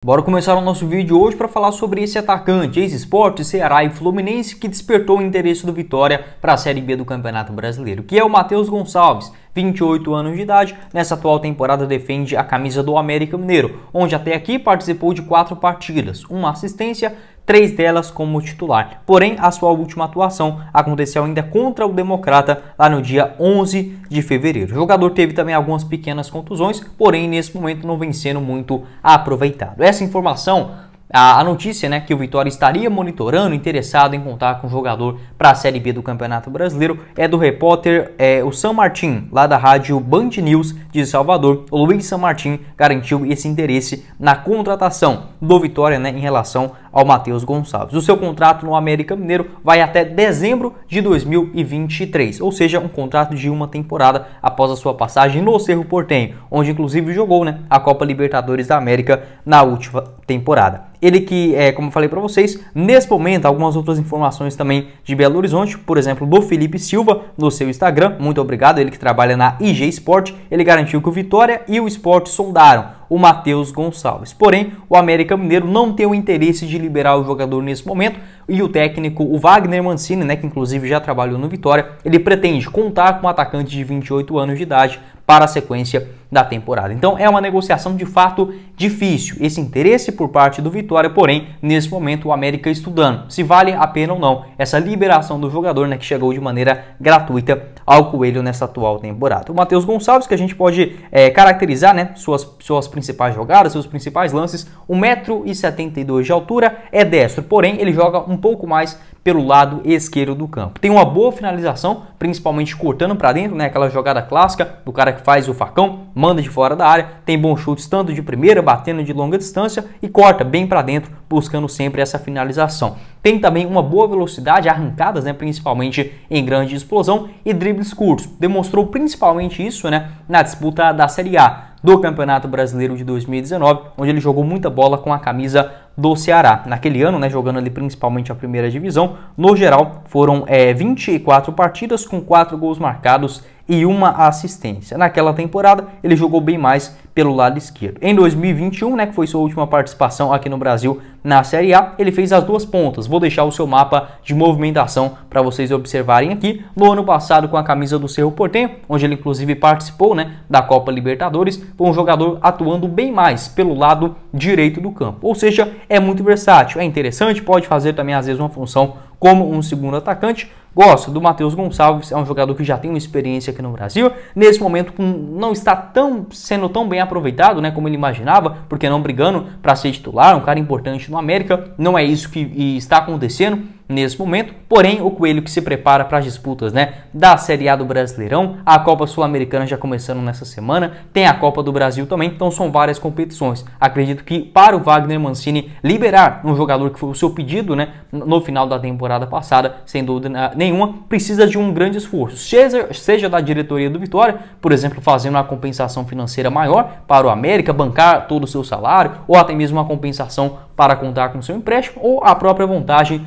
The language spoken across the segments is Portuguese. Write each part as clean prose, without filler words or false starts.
Bora começar o nosso vídeo hoje para falar sobre esse atacante, ex-Sport, Ceará e Fluminense, que despertou o interesse do Vitória para a Série B do Campeonato Brasileiro, que é o Matheus Gonçalves, 28 anos de idade. Nessa atual temporada defende a camisa do América Mineiro, onde até aqui participou de 4 partidas, uma assistência, 3 delas como titular. Porém, a sua última atuação aconteceu ainda contra o Democrata, lá no dia 11 de fevereiro. O jogador teve também algumas pequenas contusões, porém, nesse momento não vem sendo muito aproveitado. Essa informação, a notícia, né, que o Vitória estaria monitorando, interessado em contar com o jogador para a Série B do Campeonato Brasileiro, é do repórter o San Martín, lá da rádio Band News de Salvador. O Luiz San Martín garantiu esse interesse na contratação do Vitória, né, em relação ao Matheus Gonçalves. O seu contrato no América Mineiro vai até dezembro de 2023, ou seja, um contrato de uma temporada após a sua passagem no Cerro Porteño, onde inclusive jogou, né, a Copa Libertadores da América na última temporada. Ele que, como eu falei para vocês, nesse momento, algumas outras informações também de Belo Horizonte, por exemplo, do Felipe Silva no seu Instagram, muito obrigado, ele que trabalha na IG Sport, ele garantiu que o Vitória e o Sport sondaram o Matheus Gonçalves. Porém, o América Mineiro não tem o interesse de liberar o jogador nesse momento, e o técnico, o Wagner Mancini, né, que inclusive já trabalhou no Vitória, ele pretende contar com um atacante de 28 anos de idade para a sequência da temporada. Então é uma negociação de fato difícil, esse interesse por parte do Vitória, porém, nesse momento o América estudando se vale a pena ou não essa liberação do jogador, né, que chegou de maneira gratuita ao Coelho nessa atual temporada. O Matheus Gonçalves, que a gente pode caracterizar, né, suas principais jogadas, seus principais lances, 1,72 m de altura, é destro, porém ele joga um pouco mais pelo lado esquerdo do campo. Tem uma boa finalização, principalmente cortando para dentro, né, aquela jogada clássica do cara que faz o facão, manda de fora da área, tem bons chutes tanto de primeira, batendo de longa distância e corta bem para dentro, buscando sempre essa finalização. Tem também uma boa velocidade, arrancadas, né, principalmente em grande explosão, e dribles curtos. Demonstrou principalmente isso, né, na disputa da Série A do Campeonato Brasileiro de 2019, onde ele jogou muita bola com a camisa do Ceará. Naquele ano, né, jogando ali principalmente a primeira divisão, no geral foram 24 partidas com 4 gols marcados e uma assistência. Naquela temporada ele jogou bem mais pelo lado esquerdo. Em 2021, né, que foi sua última participação aqui no Brasil na Série A, ele fez as duas pontas. Vou deixar o seu mapa de movimentação para vocês observarem aqui. No ano passado, com a camisa do Cerro Porteño, onde ele inclusive participou, né, da Copa Libertadores, foi um jogador atuando bem mais pelo lado direito do campo. Ou seja, é muito versátil, é interessante, pode fazer também às vezes uma função como um segundo atacante. Gosto do Matheus Gonçalves, é um jogador que já tem uma experiência aqui no Brasil. Nesse momento não está sendo tão bem aproveitado, né, como ele imaginava, porque não brigando para ser titular, um cara importante no América. Não é isso que está acontecendo nesse momento, porém o Coelho que se prepara para as disputas, né, da Série A do Brasileirão, a Copa Sul-Americana já começando nessa semana, tem a Copa do Brasil também, então são várias competições. Acredito que para o Wagner Mancini liberar um jogador que foi o seu pedido, né, no final da temporada passada, sem dúvida nenhuma, precisa de um grande esforço, seja da diretoria do Vitória, por exemplo, fazendo uma compensação financeira maior para o América, bancar todo o seu salário, ou até mesmo uma compensação para contar com seu empréstimo, ou a própria vontade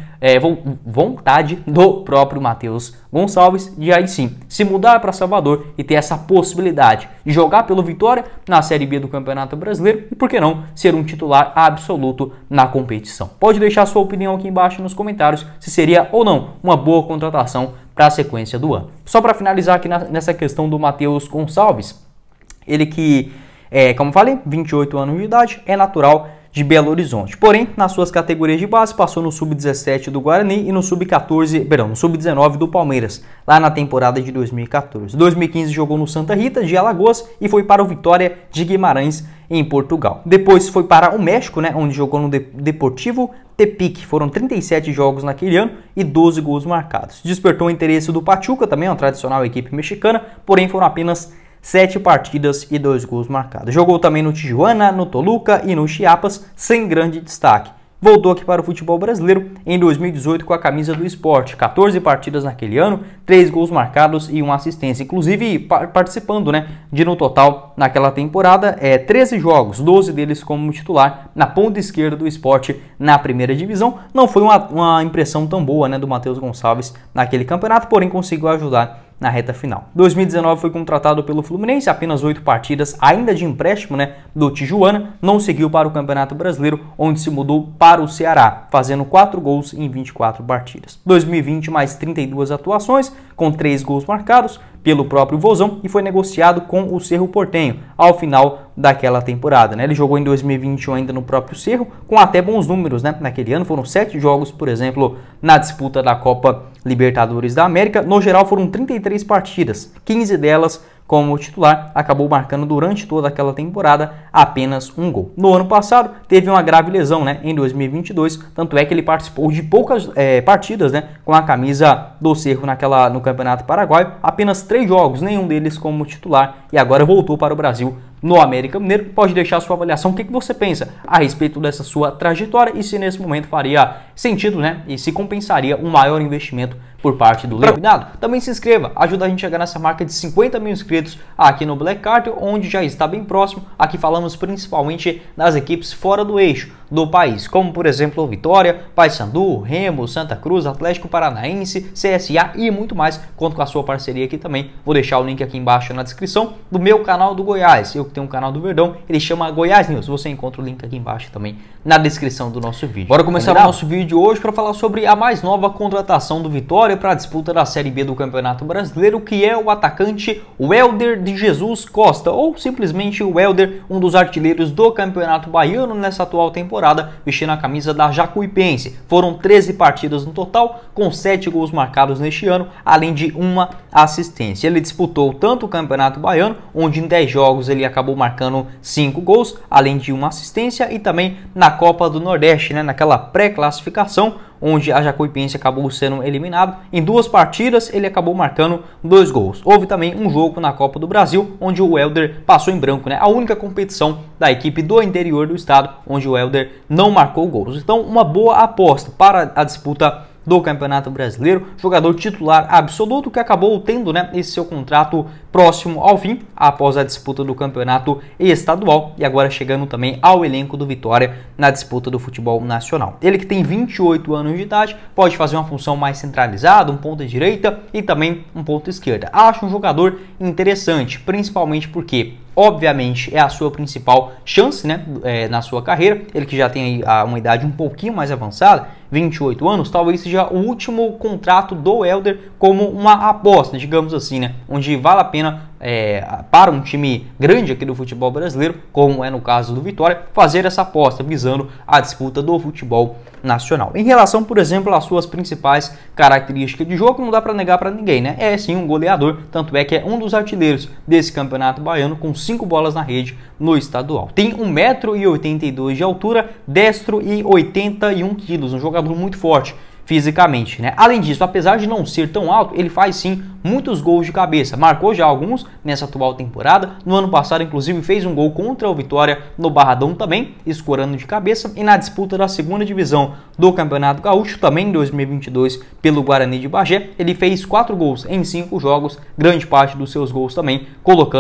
do próprio Matheus Gonçalves de aí sim se mudar para Salvador e ter essa possibilidade de jogar pelo Vitória na Série B do Campeonato Brasileiro e, por que não, ser um titular absoluto na competição. Pode deixar sua opinião aqui embaixo nos comentários se seria ou não uma boa contratação para a sequência do ano. Só para finalizar aqui nessa questão do Matheus Gonçalves, ele que, como falei, 28 anos de idade, é natural de Belo Horizonte. Porém, nas suas categorias de base, passou no Sub-17 do Guarani e no Sub-19 do Palmeiras, lá na temporada de 2014. Em 2015 jogou no Santa Rita de Alagoas e foi para o Vitória de Guimarães em Portugal. Depois foi para o México, né, onde jogou no Deportivo Tepic. Foram 37 jogos naquele ano e 12 gols marcados. Despertou o interesse do Pachuca, também uma tradicional equipe mexicana, porém foram apenas 7 partidas e 2 gols marcados. Jogou também no Tijuana, no Toluca e no Chiapas, sem grande destaque. Voltou aqui para o futebol brasileiro em 2018 com a camisa do Sport. 14 partidas naquele ano, 3 gols marcados e uma assistência. Inclusive participando, né, de no total naquela temporada 13 jogos, 12 deles como titular na ponta esquerda do Sport na primeira divisão. Não foi uma impressão tão boa, né, do Matheus Gonçalves naquele campeonato, porém conseguiu ajudar na reta final. 2019 foi contratado pelo Fluminense, apenas 8 partidas, ainda de empréstimo, né, do Tijuana, não seguiu para o Campeonato Brasileiro, onde se mudou para o Ceará, fazendo 4 gols em 24 partidas. 2020 mais 32 atuações, com 3 gols marcados pelo próprio Vozão e foi negociado com o Cerro Porteño ao final daquela temporada, né? Ele jogou em 2021 ainda no próprio Cerro, com até bons números, né? Naquele ano foram 7 jogos, por exemplo, na disputa da Copa Libertadores da América. No geral foram 33 partidas, 15 delas como titular, acabou marcando durante toda aquela temporada apenas um gol. No ano passado teve uma grave lesão, né, em 2022, tanto é que ele participou de poucas partidas, né, com a camisa do Cerro no Campeonato Paraguaio, apenas 3 jogos, nenhum deles como titular, e agora voltou para o Brasil no América Mineiro. Pode deixar a sua avaliação, o que você pensa a respeito dessa sua trajetória e se nesse momento faria sentido, né, e se compensaria um maior investimento por parte do Leonardo. Também se inscreva, ajuda a gente a chegar nessa marca de 50 mil inscritos aqui no Black Card, onde já está bem próximo. Aqui falamos principalmente das equipes fora do eixo do país, como por exemplo Vitória, Paysandu, Remo, Santa Cruz, Atlético Paranaense, CSA e muito mais. Conto com a sua parceria aqui também. Vou deixar o link aqui embaixo na descrição do meu canal do Goiás. Eu que tenho um canal do Verdão, ele chama Goiás News. Você encontra o link aqui embaixo também na descrição do nosso vídeo. Bora começar o nosso vídeo hoje para falar sobre a mais nova contratação do Vitória para a disputa da Série B do Campeonato Brasileiro, que é o atacante Welder de Jesus Costa, ou simplesmente o Welder, um dos artilheiros do Campeonato Baiano nessa atual temporada, vestindo a camisa da Jacuipense. Foram 13 partidas no total, com 7 gols marcados neste ano, além de uma assistência. Ele disputou tanto o Campeonato Baiano, onde em 10 jogos ele acabou marcando 5 gols, além de uma assistência, e também na Copa do Nordeste, né, naquela pré-classificação, onde a Jacuipense acabou sendo eliminado. Em 2 partidas ele acabou marcando 2 gols. Houve também um jogo na Copa do Brasil, onde o Welder passou em branco, né? A única competição da equipe do interior do estado, onde o Welder não marcou gols. Então, uma boa aposta para a disputa do Campeonato Brasileiro, jogador titular absoluto que acabou tendo, né, esse seu contrato próximo ao fim após a disputa do campeonato estadual e agora chegando também ao elenco do Vitória na disputa do futebol nacional. Ele que tem 28 anos de idade, pode fazer uma função mais centralizada, um ponta direita e também um ponta esquerda. Acho um jogador interessante, principalmente porque obviamente é a sua principal chance, né, na sua carreira. Ele que já tem aí uma idade um pouquinho mais avançada, 28 anos, talvez seja o último contrato do Welder como uma aposta, digamos assim, né, onde vale a pena para um time grande aqui do futebol brasileiro, como é no caso do Vitória, fazer essa aposta visando a disputa do futebol nacional. Em relação, por exemplo, às suas principais características de jogo, não dá para negar para ninguém, né? É sim um goleador, tanto é que é um dos artilheiros desse campeonato baiano, com 5 bolas na rede no estadual. Tem 1,82 m de altura, destro e 81 kg, um jogador muito forte fisicamente, né? Além disso, apesar de não ser tão alto, ele faz sim muitos gols de cabeça. Marcou já alguns nessa atual temporada. No ano passado, inclusive, fez um gol contra o Vitória no Barradão também, escorando de cabeça. E na disputa da segunda divisão do Campeonato Gaúcho, também em 2022, pelo Guarani de Bagé, ele fez 4 gols em 5 jogos, grande parte dos seus gols também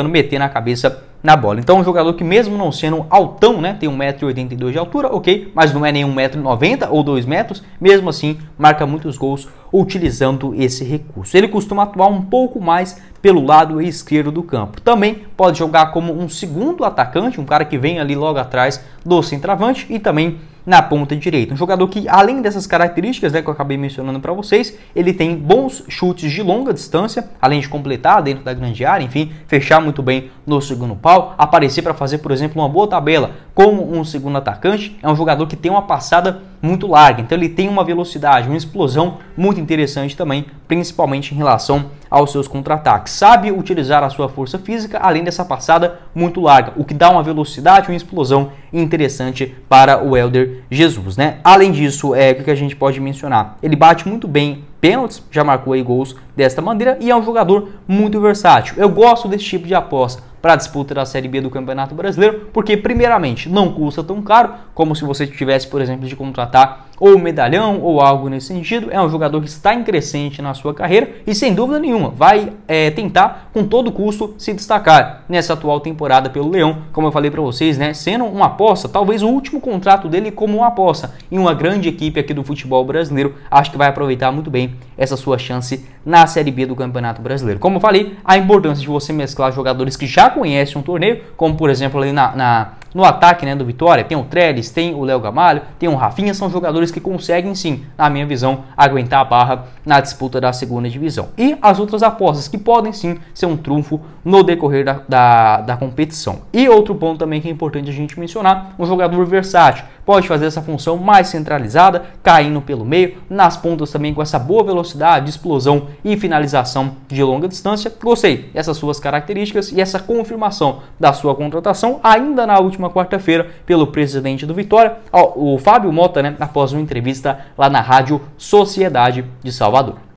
metendo a cabeça na bola. Então, um jogador que mesmo não sendo altão, né, tem 1,82 m de altura, ok, mas não é nem 1,90 m ou 2 metros, mesmo assim, marca muitos gols utilizando esse recurso. Ele costuma atuar um pouco mais pelo lado esquerdo do campo. Também pode jogar como um segundo atacante, um cara que vem ali logo atrás do centroavante e também na ponta direita. Um jogador que, além dessas características, né, que eu acabei mencionando para vocês, ele tem bons chutes de longa distância, além de completar dentro da grande área, enfim, fechar muito bem no segundo pau, aparecer para fazer, por exemplo, uma boa tabela como um segundo atacante. É um jogador que tem uma passada muito larga, então ele tem uma velocidade, uma explosão muito interessante também, principalmente em relação aos seus contra-ataques. Sabe utilizar a sua força física, além dessa passada muito larga, o que dá uma velocidade, uma explosão interessante para o Welder Jesus, né? Além disso, o que a gente pode mencionar? Ele bate muito bem pênaltis, já marcou aí gols desta maneira e é um jogador muito versátil. Eu gosto desse tipo de aposta para a disputa da Série B do Campeonato Brasileiro, porque primeiramente não custa tão caro como se você tivesse, por exemplo, de contratar ou medalhão ou algo nesse sentido. É um jogador que está em crescente na sua carreira e sem dúvida nenhuma vai tentar com todo custo se destacar nessa atual temporada pelo Leão, como eu falei para vocês, né, sendo uma aposta, talvez o último contrato dele como uma aposta em uma grande equipe aqui do futebol brasileiro. Acho que vai aproveitar muito bem essa sua chance na Série B do Campeonato Brasileiro. Como eu falei, a importância de você mesclar jogadores que já conhecem um torneio, como por exemplo ali no ataque, né, do Vitória, tem o Trellis, tem o Léo Gamalho, tem o Rafinha, são jogadores que conseguem sim, na minha visão, aguentar a barra na disputa da segunda divisão. E as outras apostas que podem sim ser um trunfo no decorrer da competição. E outro ponto também que é importante a gente mencionar, um jogador versátil, pode fazer essa função mais centralizada, caindo pelo meio, nas pontas também com essa boa velocidade, explosão e finalização de longa distância. Gostei dessas suas características e essa confirmação da sua contratação ainda na última quarta-feira pelo presidente do Vitória, o Fábio Mota, né, após uma entrevista lá na Rádio Sociedade de Salvador.